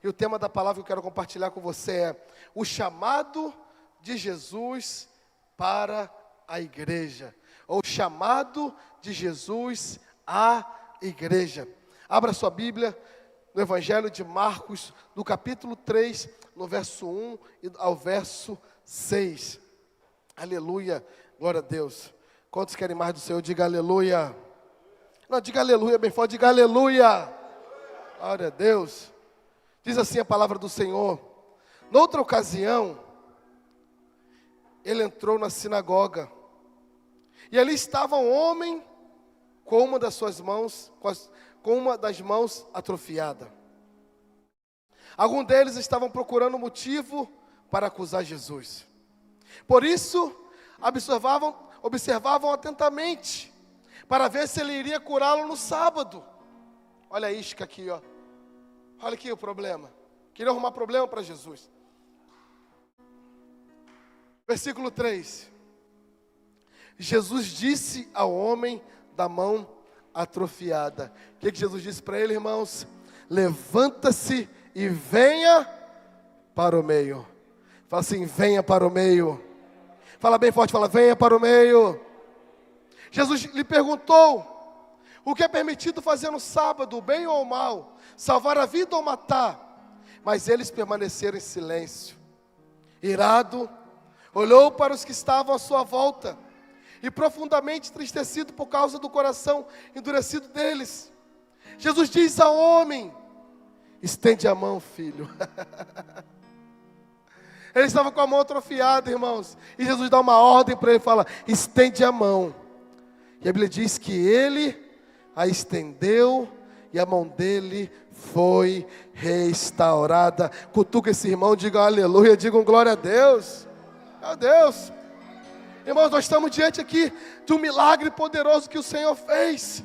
E o tema da palavra que eu quero compartilhar com você é o chamado de Jesus para a igreja. Ou o chamado de Jesus à igreja. Abra sua Bíblia no Evangelho de Marcos, no capítulo 3, no verso 1 ao verso 6. Aleluia, glória a Deus. Quantos querem mais do Senhor? Diga aleluia. Não, diga aleluia bem forte, diga aleluia. Glória a Deus. Diz assim a palavra do Senhor. Noutra ocasião, ele entrou na sinagoga. E ali estava um homem com uma das suas mãos, com uma das mãos atrofiada. Alguns deles estavam procurando motivo para acusar Jesus. Por isso, observavam atentamente, para ver se ele iria curá-lo no sábado. Olha a isca aqui, ó. Olha aqui o problema. Queria arrumar problema para Jesus. Versículo 3. Jesus disse ao homem da mão atrofiada. O que Jesus disse para ele, irmãos? Levanta-se e venha para o meio. Fala assim, venha para o meio. Fala bem forte, fala, venha para o meio. Jesus lhe perguntou, o que é permitido fazer no sábado, o bem ou o mal? Salvar a vida ou matar? Mas eles permaneceram em silêncio. Irado, olhou para os que estavam à sua volta, e profundamente entristecido por causa do coração endurecido deles. Jesus diz ao homem, estende a mão, filho. Ele estava com a mão atrofiada, irmãos. E Jesus dá uma ordem para ele, fala, estende a mão. E a Bíblia diz que ele a estendeu e a mão dele foi restaurada. Cutuca esse irmão, diga aleluia, digam glória a Deus. Meu Deus. Irmãos, nós estamos diante aqui de um milagre poderoso que o Senhor fez.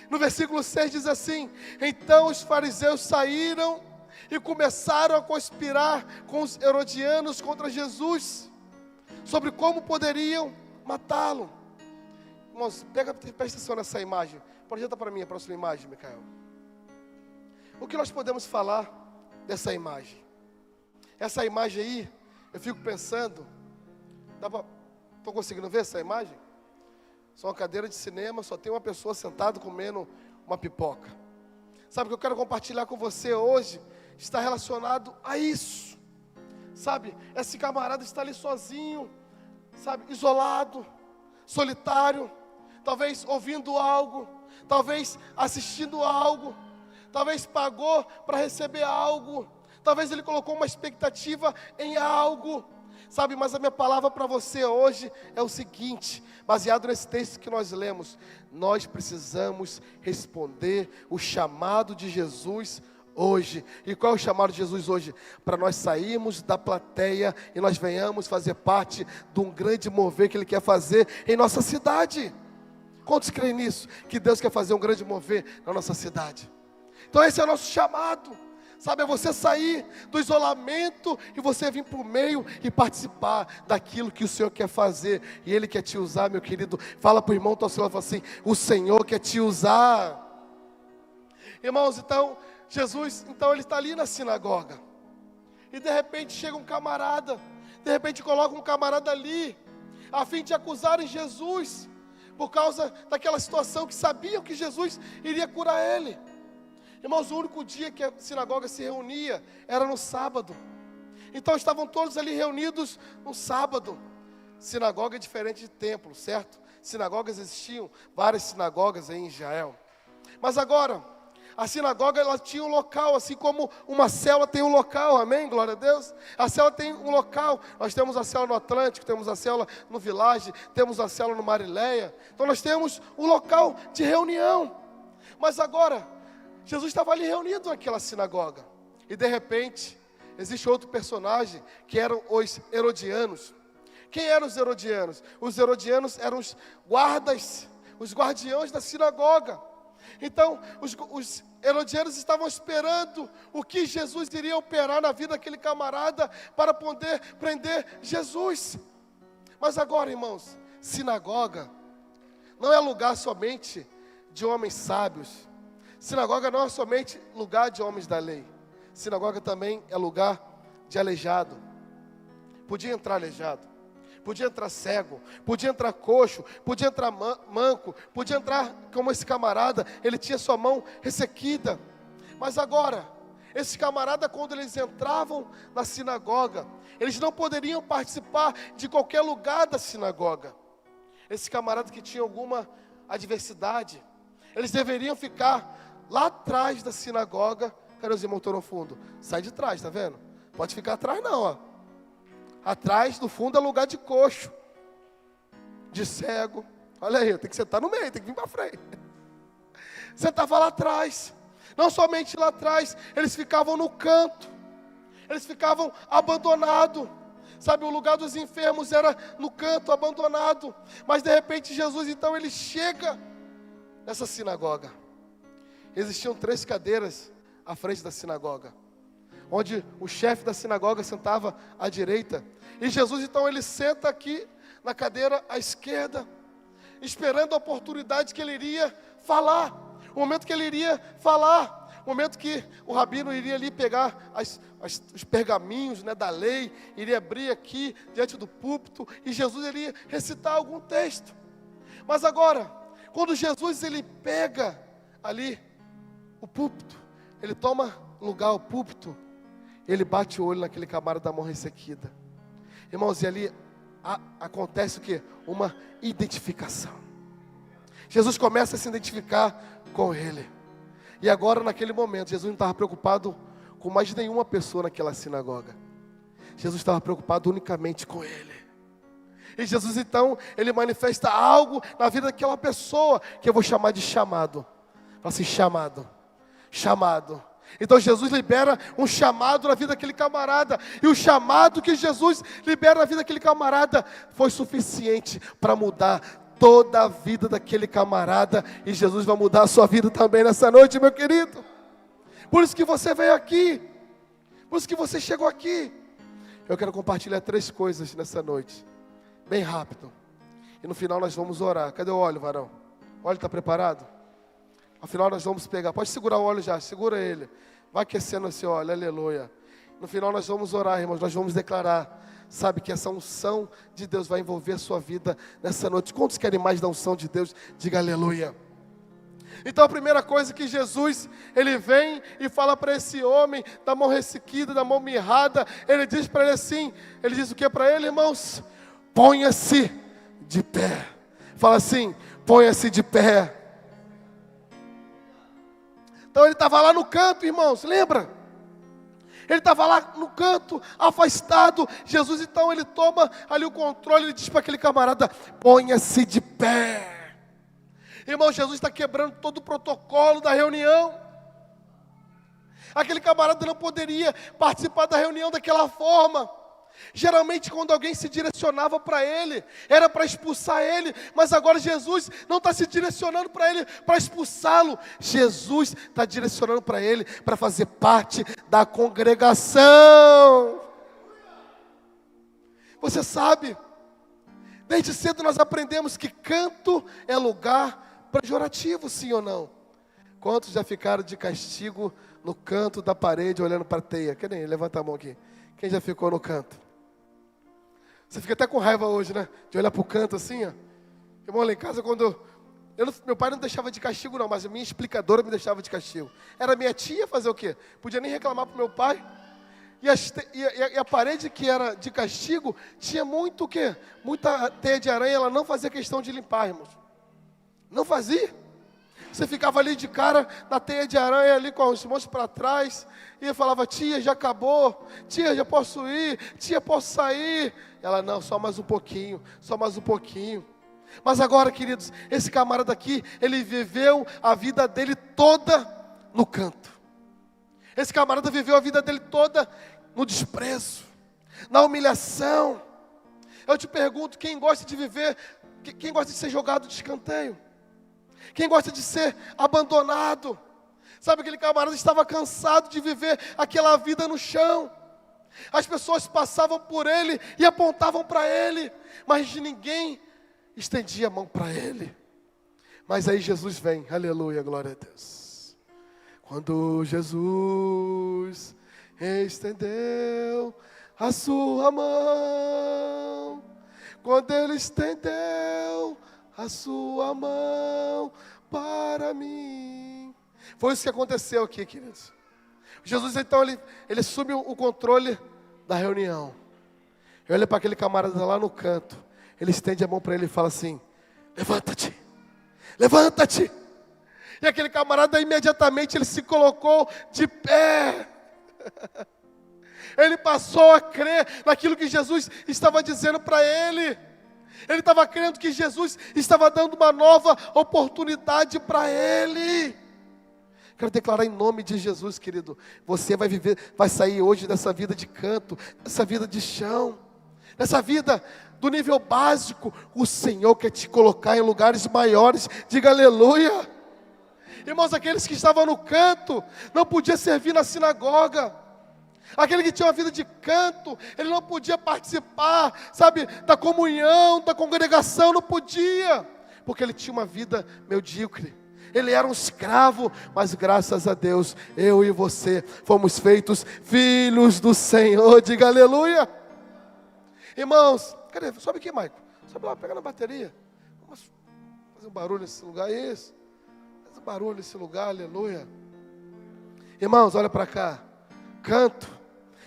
No versículo 6 diz assim, então os fariseus saíram e começaram a conspirar com os herodianos contra Jesus, sobre como poderiam matá-lo. Irmãos, presta atenção nessa imagem. Projeta para mim a próxima imagem, Micael. O que nós podemos falar dessa imagem? Essa imagem aí, eu fico pensando, estou conseguindo ver essa imagem? Só uma cadeira de cinema, só tem uma pessoa sentada comendo uma pipoca. Sabe o que eu quero compartilhar com você hoje? Está relacionado a isso. Sabe, esse camarada está ali sozinho, sabe, isolado, solitário, talvez ouvindo algo, talvez assistindo algo, talvez pagou para receber algo, talvez ele colocou uma expectativa em algo, sabe, mas a minha palavra para você hoje é o seguinte, baseado nesse texto que nós lemos, nós precisamos responder o chamado de Jesus hoje. E qual é o chamado de Jesus hoje? Para nós sairmos da plateia e nós venhamos fazer parte de um grande mover que Ele quer fazer em nossa cidade. Quantos creem nisso? Que Deus quer fazer um grande mover na nossa cidade. Então esse é o nosso chamado. Sabe, é você sair do isolamento e você vir para o meio e participar daquilo que o Senhor quer fazer. E Ele quer te usar, meu querido. Fala para o irmão, fala assim, o Senhor quer te usar. Irmãos, então, Jesus, então ele está ali na sinagoga. E de repente chega um camarada. De repente coloca um camarada ali, a fim de acusarem Jesus, por causa daquela situação que sabiam que Jesus iria curar ele. Irmãos, o único dia que a sinagoga se reunia era no sábado. Então estavam todos ali reunidos no sábado. Sinagoga é diferente de templo, certo? Sinagogas existiam, várias sinagogas aí em Israel. Mas agora, a sinagoga ela tinha um local, assim como uma célula tem um local, amém? Glória a Deus. A célula tem um local, nós temos a célula no Atlântico, temos a célula no Village, temos a célula no Marileia. Então nós temos um local de reunião. Mas agora, Jesus estava ali reunido naquela sinagoga. E de repente, existe outro personagem, que eram os herodianos. Quem eram os herodianos? Os herodianos eram os guardas, os guardiões da sinagoga. Então, os herodianos estavam esperando o que Jesus iria operar na vida daquele camarada para poder prender Jesus. Mas agora, irmãos, sinagoga não é lugar somente de homens sábios. Sinagoga não é somente lugar de homens da lei. Sinagoga também é lugar de aleijado. Podia entrar aleijado, podia entrar cego, podia entrar coxo, podia entrar manco, podia entrar como esse camarada, ele tinha sua mão ressequida. Mas agora, esse camarada, quando eles entravam na sinagoga, eles não poderiam participar de qualquer lugar da sinagoga. Esse camarada que tinha alguma adversidade, eles deveriam ficar lá atrás da sinagoga. Cadê os irmãos que estão no fundo? Sai de trás, tá vendo? Pode ficar atrás não, ó. Atrás, no fundo, é lugar de coxo, de cego. Olha aí, tem que sentar no meio, tem que vir para frente. Sentava lá atrás. Não somente lá atrás, eles ficavam no canto. Eles ficavam abandonados. Sabe, o lugar dos enfermos era no canto, abandonado. Mas de repente Jesus, então, ele chega nessa sinagoga. Existiam 3 cadeiras à frente da sinagoga, onde o chefe da sinagoga sentava à direita. E Jesus, então, ele senta aqui na cadeira à esquerda, esperando a oportunidade que ele iria falar. O momento que ele iria falar, o momento que o rabino iria ali pegar os pergaminhos, né, da lei, iria abrir aqui diante do púlpito, e Jesus iria recitar algum texto. Mas agora, quando Jesus ele pega ali o púlpito, ele toma lugar, o púlpito, ele bate o olho naquele camarada da mão ressequida. Irmãos, e ali acontece o quê? Uma identificação. Jesus começa a se identificar com ele. E agora, naquele momento, Jesus não estava preocupado com mais nenhuma pessoa naquela sinagoga. Jesus estava preocupado unicamente com ele. E Jesus, então, ele manifesta algo na vida daquela pessoa, que eu vou chamar de chamado. Fala assim, chamado. Chamado. Então Jesus libera um chamado na vida daquele camarada. E o chamado que Jesus libera na vida daquele camarada foi suficiente para mudar toda a vida daquele camarada. E Jesus vai mudar a sua vida também nessa noite, meu querido. Por isso que você veio aqui. Por isso que você chegou aqui. Eu quero compartilhar 3 coisas nessa noite. Bem rápido. E no final nós vamos orar. Cadê o óleo, varão? O óleo está preparado? Afinal nós vamos pegar, pode segurar o óleo já, segura ele, vai aquecendo esse óleo, aleluia. No final nós vamos orar, irmãos, nós vamos declarar, sabe, que essa unção de Deus vai envolver a sua vida nessa noite. Quantos querem mais da unção de Deus? Diga aleluia. Então a primeira coisa que Jesus, ele vem e fala para esse homem, da mão ressequida, da mão mirrada, ele diz para ele assim, ele diz o que para ele, irmãos? Ponha-se de pé. Fala assim, ponha-se de pé. Então ele estava lá no canto, irmãos, lembra? Ele estava lá no canto, afastado. Jesus, então, ele toma ali o controle, ele diz para aquele camarada, ponha-se de pé. Irmão, Jesus está quebrando todo o protocolo da reunião. Aquele camarada não poderia participar da reunião daquela forma. Geralmente quando alguém se direcionava para ele, era para expulsar ele, mas agora Jesus não está se direcionando para ele para expulsá-lo. Jesus está direcionando para ele para fazer parte da congregação. Você sabe, desde cedo nós aprendemos que canto é lugar pejorativo, sim ou não? Quantos já ficaram de castigo no canto da parede olhando para a teia? Quem nem? Levanta a mão aqui. Quem já ficou no canto? Você fica até com raiva hoje, né? De olhar para o canto assim, ó. Irmão, lá em casa, meu pai não deixava de castigo não, mas a minha explicadora me deixava de castigo. Era minha tia fazer o quê? Podia nem reclamar para o meu pai. E a parede que era de castigo, tinha muito o quê? Muita teia de aranha, ela não fazia questão de limpar, irmãos. Não fazia. Você ficava ali de cara na teia de aranha, ali com os mãos para trás, e eu falava, tia, já acabou, tia, já posso ir, tia, posso sair. Ela, não, só mais um pouquinho, só mais um pouquinho. Mas agora, queridos, esse camarada aqui, ele viveu a vida dele toda no canto. Esse camarada viveu a vida dele toda no desprezo, na humilhação. Eu te pergunto, quem gosta de viver, quem gosta de ser jogado de escanteio? Quem gosta de ser abandonado? Sabe, aquele camarada estava cansado de viver aquela vida no chão. As pessoas passavam por ele e apontavam para ele, mas ninguém estendia a mão para ele. Mas aí Jesus vem, aleluia, glória a Deus. Quando Jesus estendeu a sua mão. Quando Ele estendeu a sua mão para mim. Foi isso que aconteceu aqui, queridos. Jesus, então, ele assume o controle da reunião. Eu olho para aquele camarada lá no canto. Ele estende a mão para ele e fala assim: levanta-te, levanta-te. E aquele camarada imediatamente ele se colocou de pé. Ele passou a crer naquilo que Jesus estava dizendo para ele. Ele estava crendo que Jesus estava dando uma nova oportunidade para ele. Quero declarar em nome de Jesus, querido, você vai viver, vai sair hoje dessa vida de canto, dessa vida de chão, dessa vida do nível básico. O Senhor quer te colocar em lugares maiores. Diga aleluia. Irmãos, aqueles que estavam no canto não podiam servir na sinagoga. Aquele que tinha uma vida de canto, ele não podia participar, sabe, da comunhão, da congregação, não podia, porque ele tinha uma vida medíocre. Ele era um escravo, mas graças a Deus, eu e você fomos feitos filhos do Senhor. Diga aleluia. Irmãos, cadê? Sobe aqui, Maico. Sobe lá, pega na bateria. Vamos fazer um barulho nesse lugar, isso. Faz um barulho nesse lugar, aleluia. Irmãos, olha para cá. Canto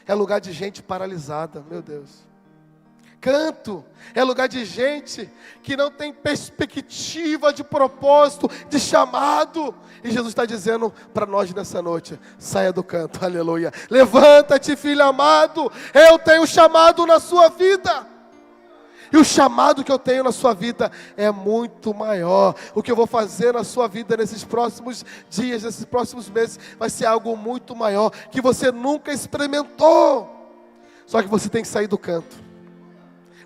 é lugar de gente paralisada, meu Deus. Canto é lugar de gente que não tem perspectiva de propósito, de chamado. E Jesus está dizendo para nós nessa noite: saia do canto, aleluia. Levanta-te, filho amado, eu tenho chamado na sua vida. E o chamado que eu tenho na sua vida é muito maior. O que eu vou fazer na sua vida nesses próximos dias, nesses próximos meses, vai ser algo muito maior, que você nunca experimentou. Só que você tem que sair do canto.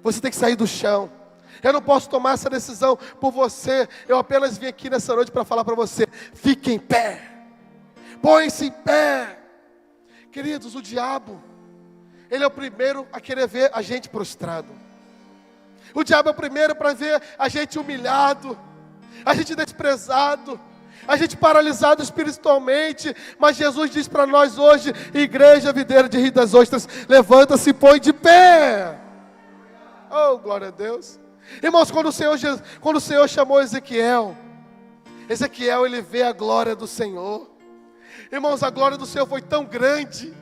Você tem que sair do chão. Eu não posso tomar essa decisão por você. Eu apenas vim aqui nessa noite para falar para você: fique em pé. Põe-se em pé. Queridos, o diabo, ele é o primeiro a querer ver a gente prostrado. O diabo é o primeiro para ver a gente humilhado, a gente desprezado, a gente paralisado espiritualmente. Mas Jesus diz para nós hoje: igreja videira de Rio das Ostras, levanta-se e põe de pé. Oh, glória a Deus. Irmãos, quando o Senhor chamou Ezequiel, ele vê a glória do Senhor. Irmãos, a glória do Senhor foi tão grande,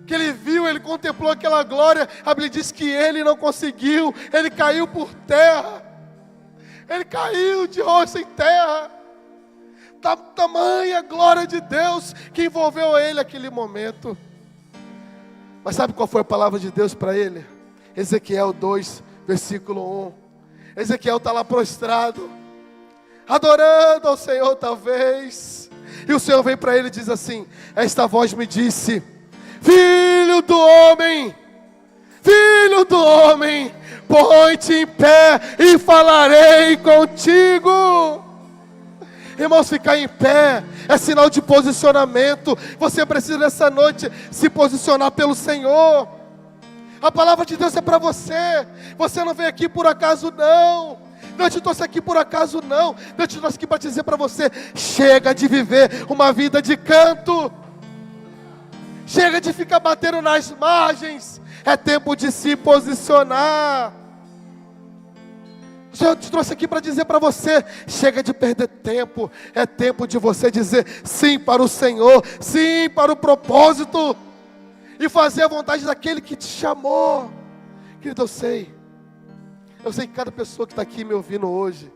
que ele viu, ele contemplou aquela glória. A Bíblia diz que ele não conseguiu, ele caiu por terra. Ele caiu de rosto em terra. Tamanha glória de Deus que envolveu ele naquele momento. Mas sabe qual foi a palavra de Deus para ele? Ezequiel 2, versículo 1. Ezequiel está lá prostrado, adorando ao Senhor talvez. E o Senhor vem para ele e diz assim: esta voz me disse: filho do homem, põe-te em pé e falarei contigo. Irmãos, ficar em pé é sinal de posicionamento. Você precisa nessa noite se posicionar pelo Senhor. A palavra de Deus é para você. Você não veio aqui por acaso não. Deus te trouxe aqui por acaso não. Deus te trouxe aqui para dizer para você: chega de viver uma vida de canto. Chega de ficar batendo nas margens. É tempo de se posicionar. O Senhor te trouxe aqui para dizer para você: chega de perder tempo. É tempo de você dizer sim para o Senhor, sim para o propósito, e fazer a vontade daquele que te chamou. Querido, eu sei que cada pessoa que está aqui me ouvindo hoje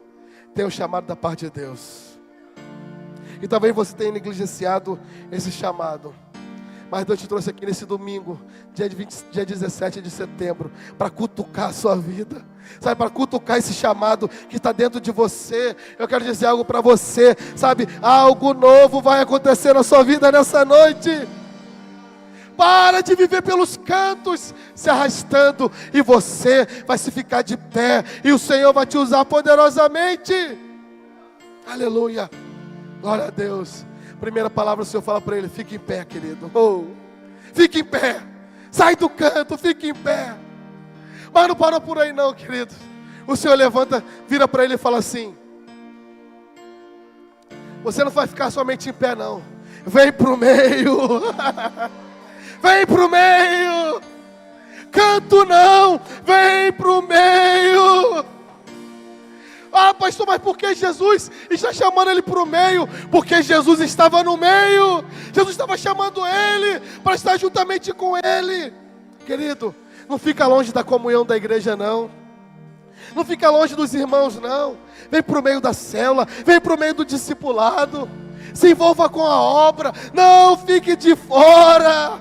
tem um chamado da parte de Deus. E talvez você tenha negligenciado esse chamado. Mas Deus te trouxe aqui nesse domingo, dia 17 de setembro, para cutucar a sua vida. Sabe, para cutucar esse chamado que está dentro de você. Eu quero dizer algo para você, sabe, algo novo vai acontecer na sua vida nessa noite. Para de viver pelos cantos, se arrastando, e você vai se ficar de pé, e o Senhor vai te usar poderosamente. Aleluia, glória a Deus. Primeira palavra, o Senhor fala para ele: fique em pé, querido. Oh, fique em pé, sai do canto, fique em pé. Mas não para por aí não, querido. O Senhor levanta, vira para ele e fala assim: você não vai ficar somente em pé não, vem para o meio. vem pro meio. Canto não, vem pro meio. Ah, pastor, mas por que Jesus está chamando ele para o meio? Porque Jesus estava no meio. Jesus estava chamando ele para estar juntamente com ele. Querido, não fica longe da comunhão da igreja, não. Não fica longe dos irmãos, não. Vem para o meio da célula, vem para o meio do discipulado. Se envolva com a obra, não fique de fora.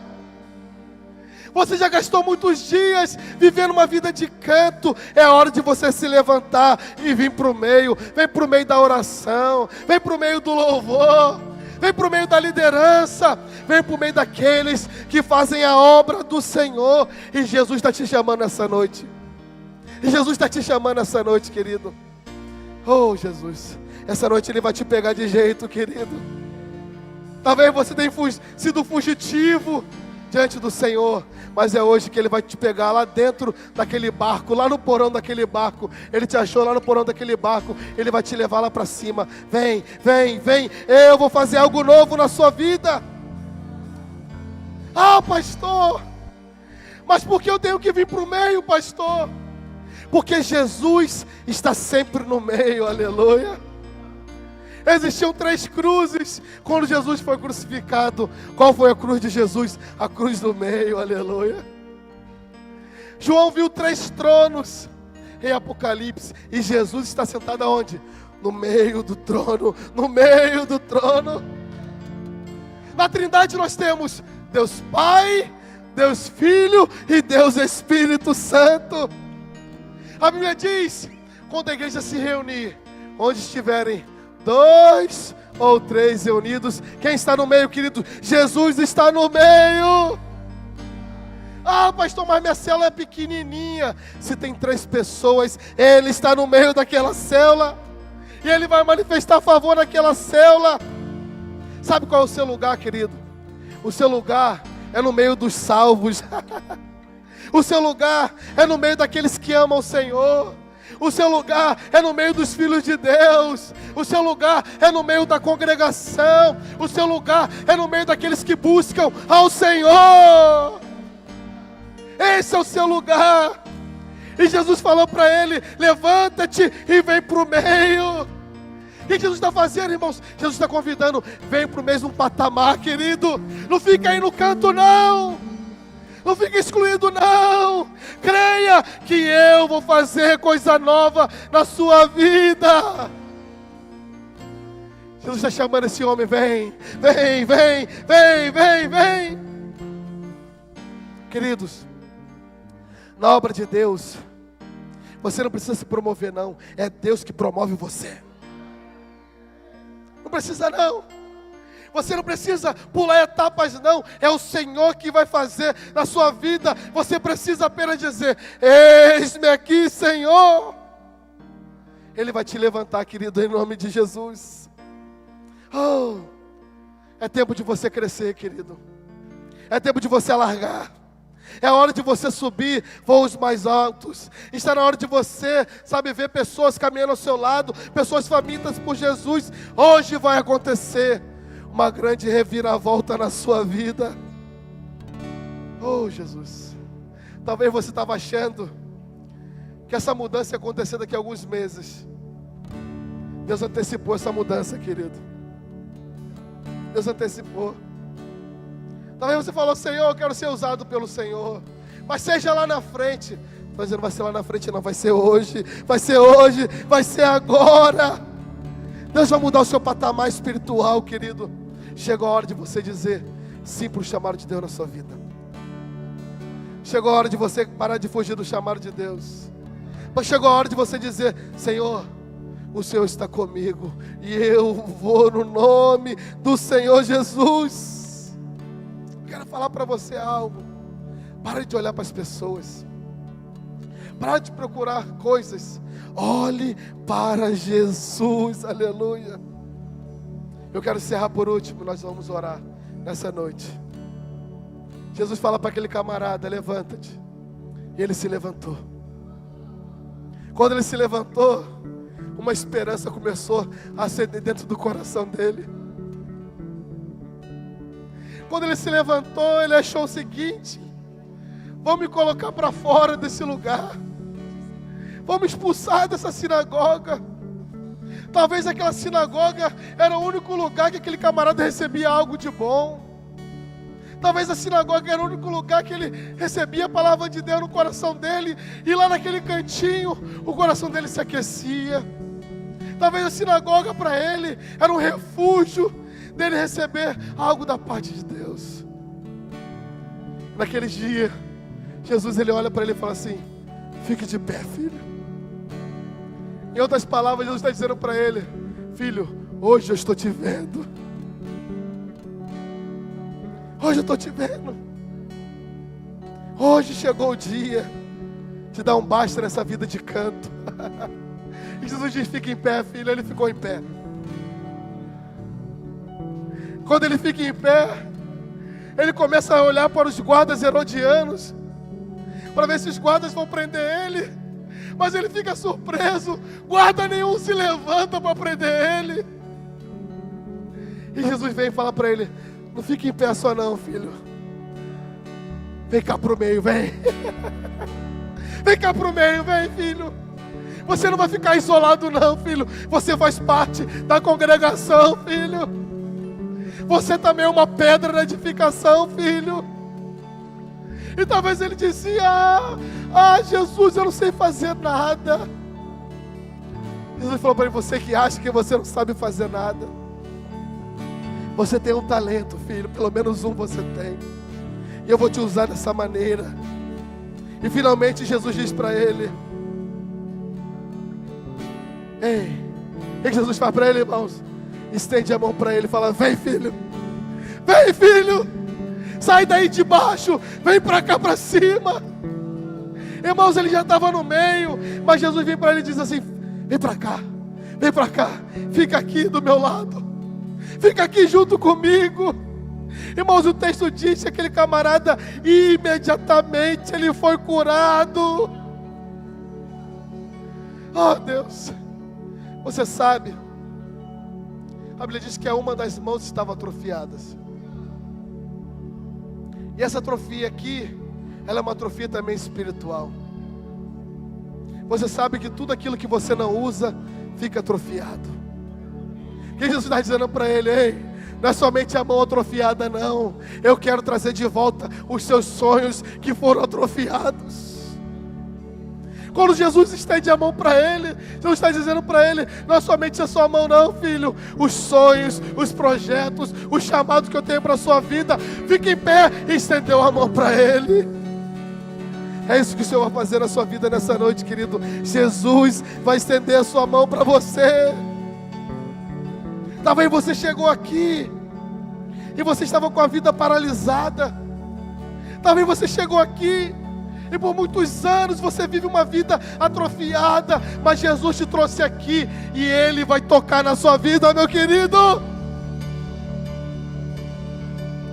Você já gastou muitos dias vivendo uma vida de canto. É hora de você se levantar e vir para o meio. Vem para o meio da oração. Vem para o meio do louvor. Vem para o meio da liderança. Vem para o meio daqueles que fazem a obra do Senhor. E Jesus está te chamando essa noite. E Jesus está te chamando essa noite, querido. Oh, Jesus. Essa noite Ele vai te pegar de jeito, querido. Talvez você tenha sido fugitivo diante do Senhor, mas é hoje que Ele vai te pegar lá dentro daquele barco, lá no porão daquele barco. Ele te achou lá no porão daquele barco. Ele vai te levar lá para cima. Vem, vem, vem. Eu vou fazer algo novo na sua vida. Ah, pastor, mas por que eu tenho que vir para o meio, pastor? Porque Jesus está sempre no meio, aleluia. Existiam 3 cruzes quando Jesus foi crucificado. Qual foi a cruz de Jesus? A cruz do meio, aleluia. João viu 3 tronos em Apocalipse. E Jesus está sentado aonde? No meio do trono. No meio do trono. Na Trindade nós temos Deus Pai, Deus Filho e Deus Espírito Santo. A Bíblia diz, quando a igreja se reunir, onde estiverem 2 ou 3 reunidos, quem está no meio, querido? Jesus está no meio. Ah, pastor, mas minha célula é pequenininha. Se tem 3 pessoas, Ele está no meio daquela célula. E Ele vai manifestar favor naquela célula. Sabe qual é o seu lugar, querido? O seu lugar é no meio dos salvos. O seu lugar é no meio daqueles que amam o Senhor. O seu lugar é no meio dos filhos de Deus. O seu lugar é no meio da congregação. O seu lugar é no meio daqueles que buscam ao Senhor. Esse é o seu lugar. E Jesus falou para ele: levanta-te e vem para o meio. O que Jesus está fazendo, irmãos? Jesus está convidando: vem para o mesmo patamar, querido. Não fica aí no canto, não. Não fique excluído, não. Creia que eu vou fazer coisa nova na sua vida. Jesus está chamando esse homem: vem, vem, vem, vem, vem, vem. Queridos, na obra de Deus, você não precisa se promover, não. É Deus que promove você. Não precisa, não. Você não precisa pular etapas, não. É o Senhor que vai fazer na sua vida. Você precisa apenas dizer: eis-me aqui, Senhor. Ele vai te levantar, querido, em nome de Jesus. Oh, é tempo de você crescer, querido. É tempo de você alargar. É hora de você subir voos mais altos. Está na hora de você, sabe, ver pessoas caminhando ao seu lado, pessoas famintas por Jesus. Hoje vai acontecer uma grande reviravolta na sua vida. Oh, Jesus. Talvez você estava achando que essa mudança ia acontecer daqui a alguns meses. Deus antecipou essa mudança, querido. Deus antecipou. Talvez você falou: Senhor, eu quero ser usado pelo Senhor, mas seja lá na frente. Mas não vai ser lá na frente, não. Vai ser hoje. Vai ser hoje. Vai ser agora. Deus vai mudar o seu patamar espiritual, querido. Chegou a hora de você dizer sim para o chamado de Deus na sua vida. Chegou a hora de você parar de fugir do chamado de Deus. Mas chegou a hora de você dizer: Senhor, o Senhor está comigo e eu vou no nome do Senhor Jesus. Quero falar para você algo. Para de olhar para as pessoas. Para de procurar coisas. Olhe para Jesus. Aleluia. Eu quero encerrar por último. Nós vamos orar nessa noite. Jesus fala para aquele camarada: levanta-te. E ele se levantou. Quando ele se levantou, uma esperança começou a acender dentro do coração dele. Quando ele se levantou, ele achou o seguinte: vão me colocar para fora desse lugar, vão me expulsar dessa sinagoga. Talvez aquela sinagoga era o único lugar que aquele camarada recebia algo de bom. Talvez a sinagoga era o único lugar que ele recebia a palavra de Deus no coração dele. E lá naquele cantinho, o coração dele se aquecia. Talvez a sinagoga para ele era um refúgio dele receber algo da parte de Deus. Naqueles dias, Jesus ele olha para ele e fala assim: fique de pé, filho. Em outras palavras, Jesus está dizendo para ele: filho, hoje eu estou te vendo. Hoje eu estou te vendo. Hoje chegou o dia de dar um basta nessa vida de canto. E Jesus diz: fica em pé, filho. Ele ficou em pé. Quando ele fica em pé, ele começa a olhar para os guardas herodianos, para ver se os guardas vão prender ele. Mas ele fica surpreso. Guarda nenhum se levanta para prender ele. E Jesus vem e fala para ele: não fique em pé só não, filho. Vem cá pro meio, vem. Vem cá pro meio, vem, filho. Você não vai ficar isolado não, filho. Você faz parte da congregação, filho. Você também é uma pedra na edificação, filho. E talvez ele dizia: Jesus, eu não sei fazer nada. Jesus falou para ele: você que acha que você não sabe fazer nada, você tem um talento, filho, pelo menos um você tem. E eu vou te usar dessa maneira. E finalmente Jesus diz para ele: ei, o que Jesus faz para ele, irmãos? Estende a mão para ele e fala: vem, filho. Vem, filho. Sai daí de baixo, vem para cá para cima. Irmãos, ele já estava no meio, mas Jesus vem para ele e diz assim: vem para cá, fica aqui do meu lado. Fica aqui junto comigo. Irmãos, o texto diz que aquele camarada imediatamente ele foi curado. Oh Deus, você sabe, a Bíblia diz que uma das mãos estava atrofiadas. E essa atrofia aqui, ela é uma atrofia também espiritual. Você sabe que tudo aquilo que você não usa fica atrofiado. O que Jesus está dizendo para ele? Ei, não é somente a mão atrofiada não. Eu quero trazer de volta os seus sonhos que foram atrofiados. Quando Jesus estende a mão para ele, Jesus está dizendo para ele: não é somente a sua mão não, filho. Os sonhos, os projetos, os chamados que eu tenho para a sua vida. Fique em pé. E estendeu a mão para ele. É isso que o Senhor vai fazer na sua vida nessa noite, querido. Jesus vai estender a sua mão para você. Talvez você chegou aqui e você estava com a vida paralisada. Talvez você chegou aqui e por muitos anos você vive uma vida atrofiada, mas Jesus te trouxe aqui e Ele vai tocar na sua vida, meu querido.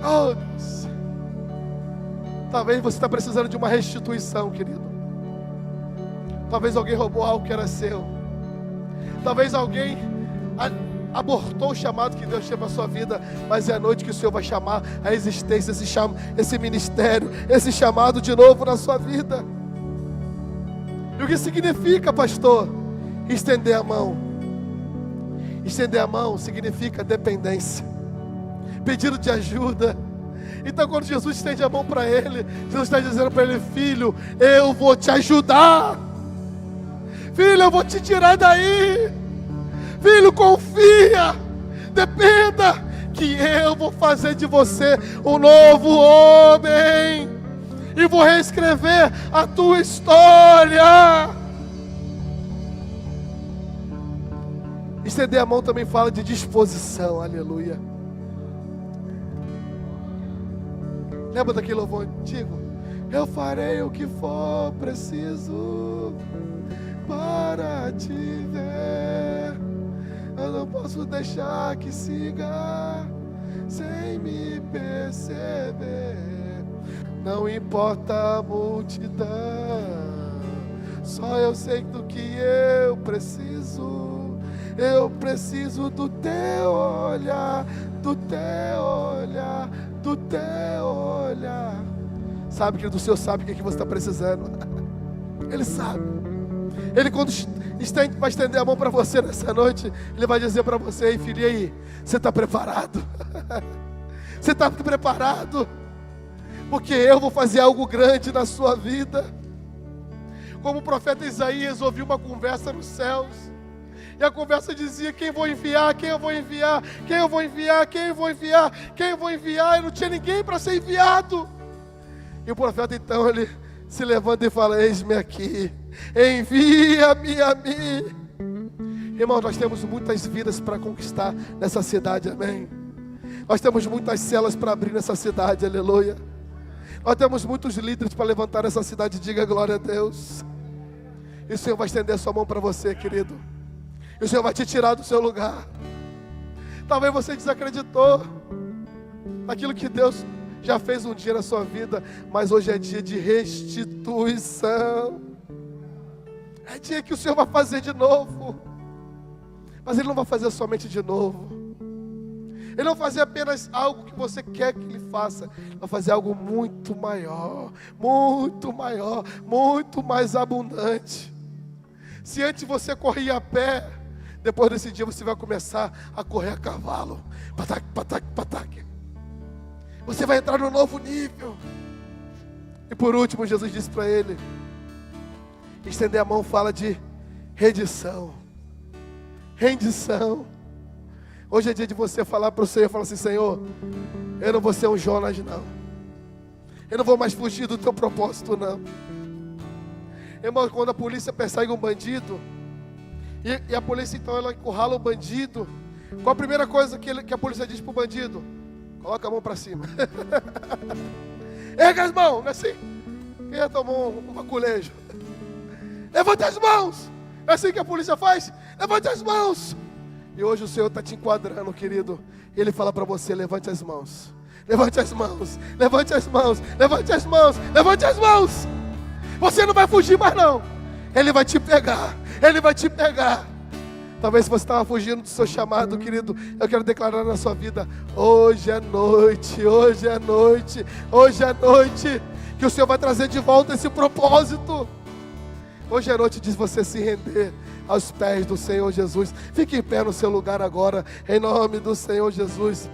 Oh Deus. Talvez você está precisando de uma restituição, querido. Talvez alguém roubou algo que era seu. Talvez alguém abortou o chamado que Deus tinha para a sua vida, mas é a noite que o Senhor vai chamar a existência, esse ministério, esse chamado de novo na sua vida. E o que significa, pastor? Estender a mão. Estender a mão significa dependência, pedido de ajuda. Então quando Jesus estende a mão para ele, Jesus está dizendo para ele: filho, eu vou te ajudar. Filho, eu vou te tirar daí. Filho, confia, dependa, que eu vou fazer de você um novo homem, e vou reescrever a tua história. Estender a mão também fala de disposição, aleluia. Lembra daquele louvor antigo? Eu farei o que for preciso para te ver. Eu não posso deixar que siga sem me perceber. Não importa a multidão, só eu sei do que eu preciso. Eu preciso do teu olhar, do teu olhar, do teu olhar. Sabe, querido, o Senhor sabe o que você está precisando. Ele sabe. Ele, quando vai estender a mão para você nessa noite, Ele vai dizer para você: ei, filho, e aí? Você está preparado? Você está preparado? Porque eu vou fazer algo grande na sua vida. Como o profeta Isaías ouviu uma conversa nos céus, e a conversa dizia: quem vou enviar, quem eu vou enviar, quem eu vou enviar, quem eu vou enviar, quem eu vou enviar, e não tinha ninguém para ser enviado. E o profeta então, ele se levanta e fala: eis-me aqui, envia-me a mim. Irmão, nós temos muitas vidas para conquistar nessa cidade, amém? Nós temos muitas celas para abrir nessa cidade, aleluia. Nós temos muitos líderes para levantar essa cidade, diga glória a Deus. E o Senhor vai estender a sua mão para você, querido. E o Senhor vai te tirar do seu lugar. Talvez você desacreditou naquilo que Deus já fez um dia na sua vida, mas hoje é dia de restituição. É dia que o Senhor vai fazer de novo. Mas Ele não vai fazer somente de novo. Ele não vai fazer apenas algo que você quer que Ele faça. Ele vai fazer algo muito maior, muito mais abundante. Se antes você corria a pé, depois desse dia você vai começar a correr a cavalo. Patac, patac, patac. Você vai entrar num novo nível. E por último, Jesus disse para ele: estender a mão fala de rendição. Rendição. Hoje é dia de você falar para o Senhor, falar assim: Senhor, eu não vou ser um Jonas não. Eu não vou mais fugir do teu propósito não. Irmão, quando a polícia persegue um bandido, e a polícia então ela encurrala o bandido, qual a primeira coisa que a polícia diz para o bandido? Coloca a mão para cima. Erga as mãos, não é assim? Quem já tomou um baculejo? Levanta as mãos. Não é assim que a polícia faz? Levante as mãos. E hoje o Senhor está te enquadrando, querido. Ele fala para você: levante as mãos. Levante as mãos. Levante as mãos. Levante as mãos. Levante as mãos. Você não vai fugir mais não. Ele vai te pegar. Ele vai te pegar. Talvez você estava fugindo do seu chamado, querido. Eu quero declarar na sua vida: hoje é noite, hoje é noite, hoje é noite, que o Senhor vai trazer de volta esse propósito. Hoje é noite de você se render aos pés do Senhor Jesus. Fique em pé no seu lugar agora, em nome do Senhor Jesus.